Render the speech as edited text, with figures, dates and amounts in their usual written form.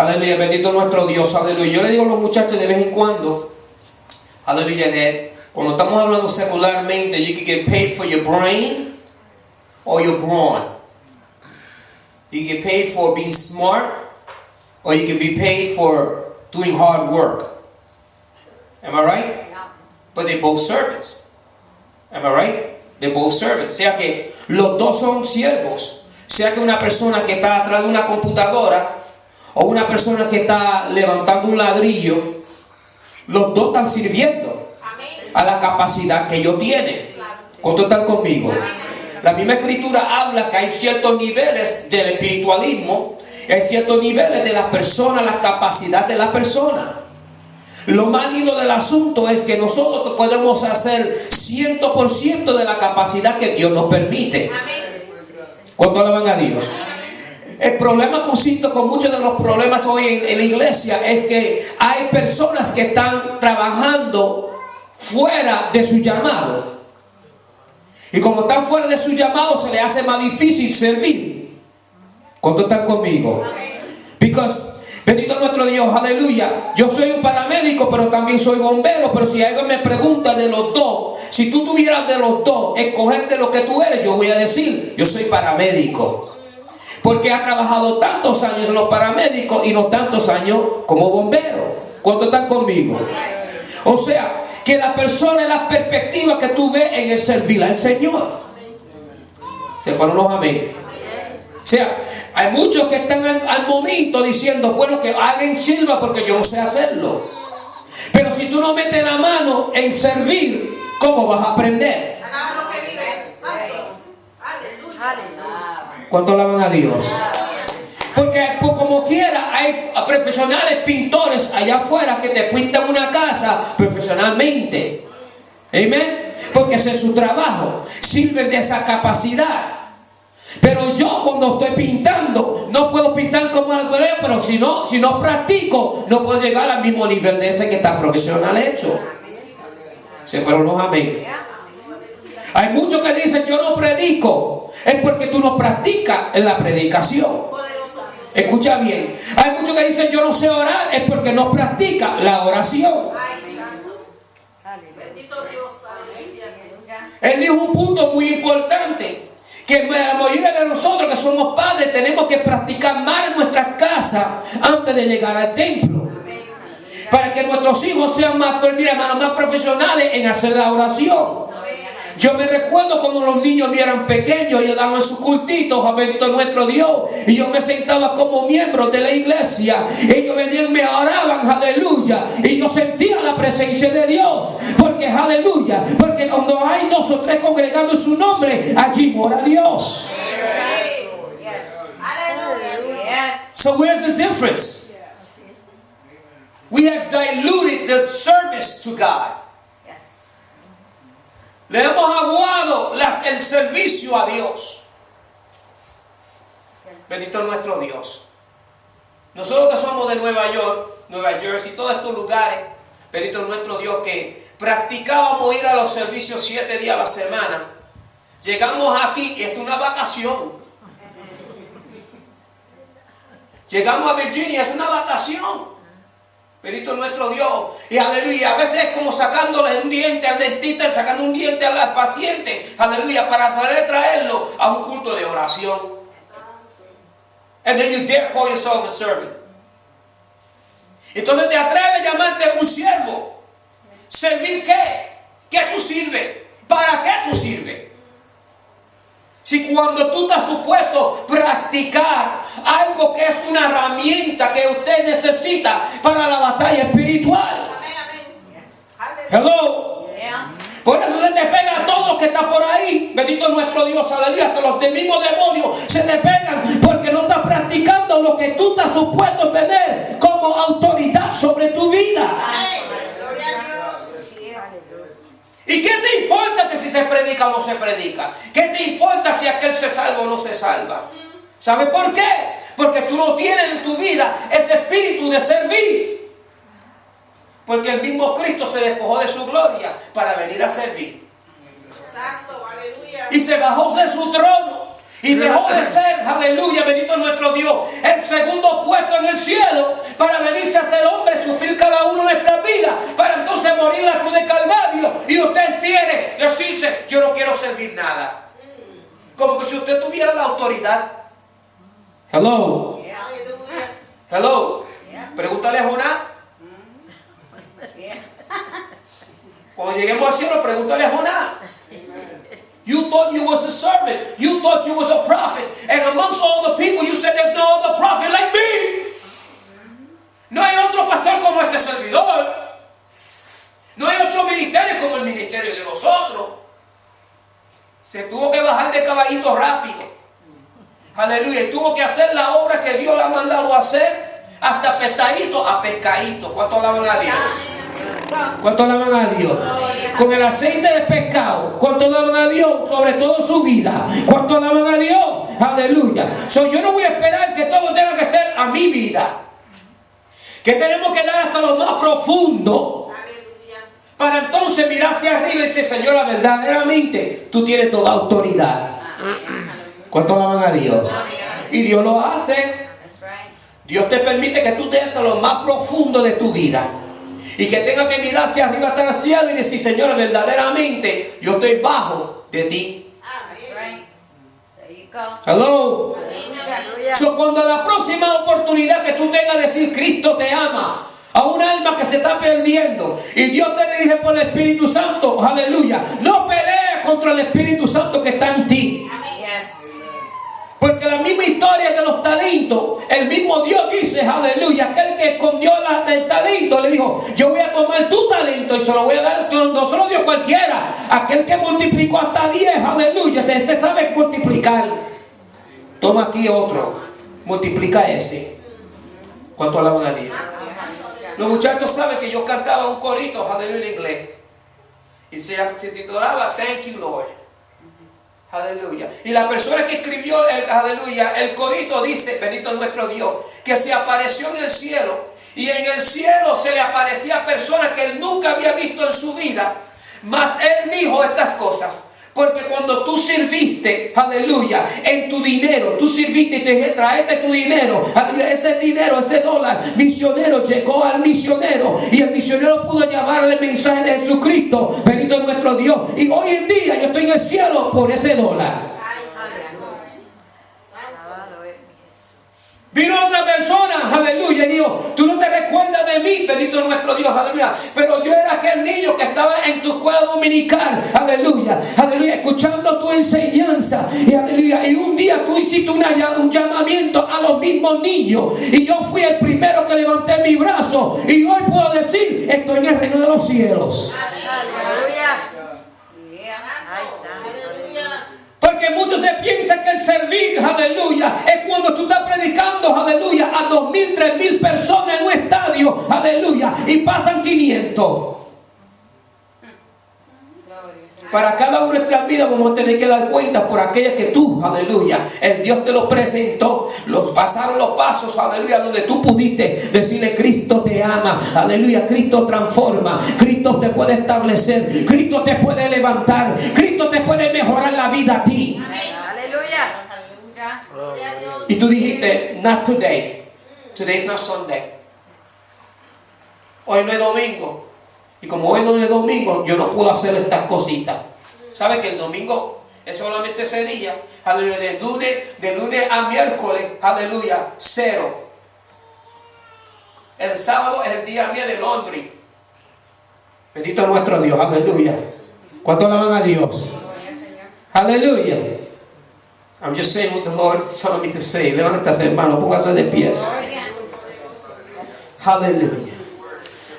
Aleluya, bendito nuestro Dios, aleluya. Yo le digo a los muchachos de vez en cuando, aleluya, que cuando estamos hablando secularmente, you can get paid for your brain or your brawn. You get paid for being smart, or you can be paid for doing hard work. Am I right? But they're both servants. Am I right? They're both servants. O sea que los dos son siervos. Sea que una persona que está atrás de una computadora o una persona que está levantando un ladrillo, los dos están sirviendo a la capacidad que ellos tienen. ¿Cuántos están conmigo? La misma escritura habla que hay ciertos niveles del espiritualismo, hay ciertos niveles de la persona, la capacidad de la persona. Lo más lindo del asunto es que nosotros podemos hacer 100% de la capacidad que Dios nos permite. ¿Cuánto alaban a Dios? El problema consiste con muchos de los problemas hoy en la iglesia es que hay personas que están trabajando fuera de su llamado. Y como están fuera de su llamado, se les hace más difícil servir. ¿Cuántos están conmigo? Because, bendito nuestro Dios, aleluya. Yo soy un paramédico, pero también soy bombero. Pero si alguien me pregunta de los dos, si tú tuvieras de los dos, escoger de lo que tú eres, yo voy a decir, yo soy paramédico. Porque ha trabajado tantos años en los paramédicos y no tantos años como bombero. ¿Cuántos están conmigo? O sea, que la persona es la perspectiva que tú ves en el servir al Señor. Se fueron los amén. O sea, hay muchos que están al momento diciendo, bueno, que alguien sirva porque yo no sé hacerlo. Pero si tú no metes la mano en servir, ¿cómo vas a aprender? ¿Cuánto alaban a Dios? Porque pues, como quiera hay profesionales pintores allá afuera que te pintan una casa profesionalmente. Amén. Porque ese es su trabajo. Sirven de esa capacidad. Pero yo cuando estoy pintando no puedo pintar como el colega, pero si no practico no puedo llegar al mismo nivel de ese que está profesional hecho. Se fueron los amén. Hay muchos que dicen yo no predico, es porque tú no practicas en la predicación. Escucha bien. Hay muchos que dicen yo no sé orar, es porque no practica la oración. Él dijo un punto muy importante, que la mayoría de nosotros que somos padres tenemos que practicar más en nuestras casas antes de llegar al templo, para que nuestros hijos sean más, mira, hermano, más profesionales en hacer la oración. Yo me recuerdo cuando los niños eran pequeños, ellos daban sus cultitos a bendito nuestro Dios, y yo me sentaba como miembro de la iglesia. Ellos venían, me oraban, aleluya, y yo sentía la presencia de Dios, porque aleluya, porque cuando hay 2 o 3 congregando en su nombre, allí mora Dios. So where's the difference? We have diluted the service to God. Le hemos aguado el servicio a Dios. Bendito nuestro Dios. Nosotros que somos de Nueva York, Nueva Jersey, todos estos lugares, bendito nuestro Dios, que practicábamos ir a los servicios 7 días a la semana. Llegamos aquí y esto es una vacación. Llegamos a Virginia, es una vacación. Bendito nuestro Dios. Y aleluya, a veces es como sacándole un diente al dentista, sacando un diente al paciente, aleluya, para poder traerlo a un culto de oración. And then you dare call yourself a servant. Entonces te atreves a llamarte un siervo. ¿Servir qué? ¿Qué tú sirves? ¿Para qué tú sirves? Si cuando tú estás supuesto a practicar algo que es una herramienta que usted necesita para la batalla espiritual. Hello. Por eso se te pega a todo lo que está por ahí. Bendito nuestro Dios, aleluya. Hasta los mismos demonios se te pegan porque no estás practicando lo que tú estás supuesto a tener como autoridad sobre tu vida. Gloria a Dios. ¿Y qué te importa que si se predica o no se predica? ¿Qué te importa si aquel se salva o no se salva? ¿Sabes por qué? Porque tú no tienes en tu vida ese espíritu de servir. Porque el mismo Cristo se despojó de su gloria para venir a servir. Exacto, aleluya. Y se bajó de su trono Y mejor de ser, aleluya, bendito nuestro Dios, el segundo puesto en el cielo, para venirse a ser hombre, sufrir cada uno de nuestras vidas, para entonces morir en la cruz de Calvario. Y usted tiene decirse, yo no quiero servir nada. Como que si usted tuviera la autoridad. Hello. Hello. Pregúntale a Jonás. Cuando lleguemos al cielo, pregúntale a Jonás. You thought you was a servant. You thought you was a prophet. And amongst all the people, you said there's no other prophet like me. No hay otro pastor como este servidor. No hay otro ministerio como el ministerio de nosotros. Se tuvo que bajar de caballito rápido. Aleluya. Y tuvo que hacer la obra que Dios le ha mandado a hacer. Hasta pescadito a pescadito. ¿Cuánto alaban a Dios? ¿Cuánto alaban a Dios? Con el aceite de pescado. ¿Cuánto alaban a Dios? Sobre todo su vida. ¿Cuánto alaban a Dios? Aleluya. Yo no voy a esperar que todo tenga que ser a mi vida. Que tenemos que dar hasta lo más profundo. Para entonces mirar hacia arriba y decir, Señor, verdaderamente tú tienes toda autoridad. ¿Cuánto alaban a Dios? Y Dios lo hace. Dios te permite que tú te hasta lo más profundo de tu vida. Y que tenga que mirar hacia arriba hasta el cielo y decir, Señor, verdaderamente yo estoy bajo de ti. Hello. So, cuando la próxima oportunidad que tú tengas de decir Cristo te ama a un alma que se está perdiendo y Dios te dirige por el Espíritu Santo, aleluya, no pelees contra el Espíritu Santo que está en ti. Porque la misma historia de los talentos, el mismo Dios dice, aleluya, aquel que escondió el talento, le dijo, yo voy a tomar tu talento y se lo voy a dar, no se lo dio cualquiera. Aquel que multiplicó hasta 10, aleluya, ese sabe multiplicar. Toma aquí otro, multiplica ese. ¿Cuánto alaban a Dios? Los muchachos saben que yo cantaba un corito, aleluya, en inglés. Y se titulaba Thank You, Lord. Aleluya. Y la persona que escribió el corito dice, bendito nuestro Dios, que se apareció en el cielo. Y en el cielo se le aparecía a personas que él nunca había visto en su vida. Mas él dijo estas cosas. Porque cuando tú sirviste, aleluya, en tu dinero, tú sirviste y te dije, traete tu dinero, ese dinero, ese dólar, misionero, llegó al misionero y el misionero pudo llevarle el mensaje de Jesucristo, bendito nuestro Dios. Y hoy en día yo estoy en el cielo por ese dólar. Vino otra persona, aleluya, y dijo, tú no te recuerdas de mí, bendito nuestro Dios, aleluya, pero yo era aquel niño que estaba en tu escuela dominical, aleluya, aleluya, escuchando tu enseñanza, y aleluya, y un día tú hiciste un llamamiento a los mismos niños, y yo fui el primero que levanté mi brazo, y hoy puedo decir, estoy en el reino de los cielos. Aleluya. Porque muchos se piensan que el servir, aleluya, es cuando tú estás predicando, aleluya, a 2,000, 3,000 personas en un estadio, aleluya, y pasan 500. Para cada una de nuestras vidas vamos a tener que dar cuenta por aquellas que tú, aleluya, el Dios te lo presentó, pasaron los pasos, aleluya, donde tú pudiste decirle, Cristo te ama, aleluya, Cristo transforma, Cristo te puede establecer, Cristo te puede levantar, Cristo te puede mejorar la vida a ti. Aleluya. Y tú dijiste, not today, today's not Sunday, hoy no es domingo. Y como hoy no es domingo, yo no puedo hacer estas cositas. ¿Sabe que el domingo es solamente ese día? Aleluya, de lunes a miércoles, aleluya, 0. El sábado es el día mío de Londres. Bendito nuestro Dios, aleluya. ¿Cuánto alaban a Dios? Aleluya. I'm just saying what the Lord is telling me to say. Levántate, hermano, póngase de pies. Aleluya.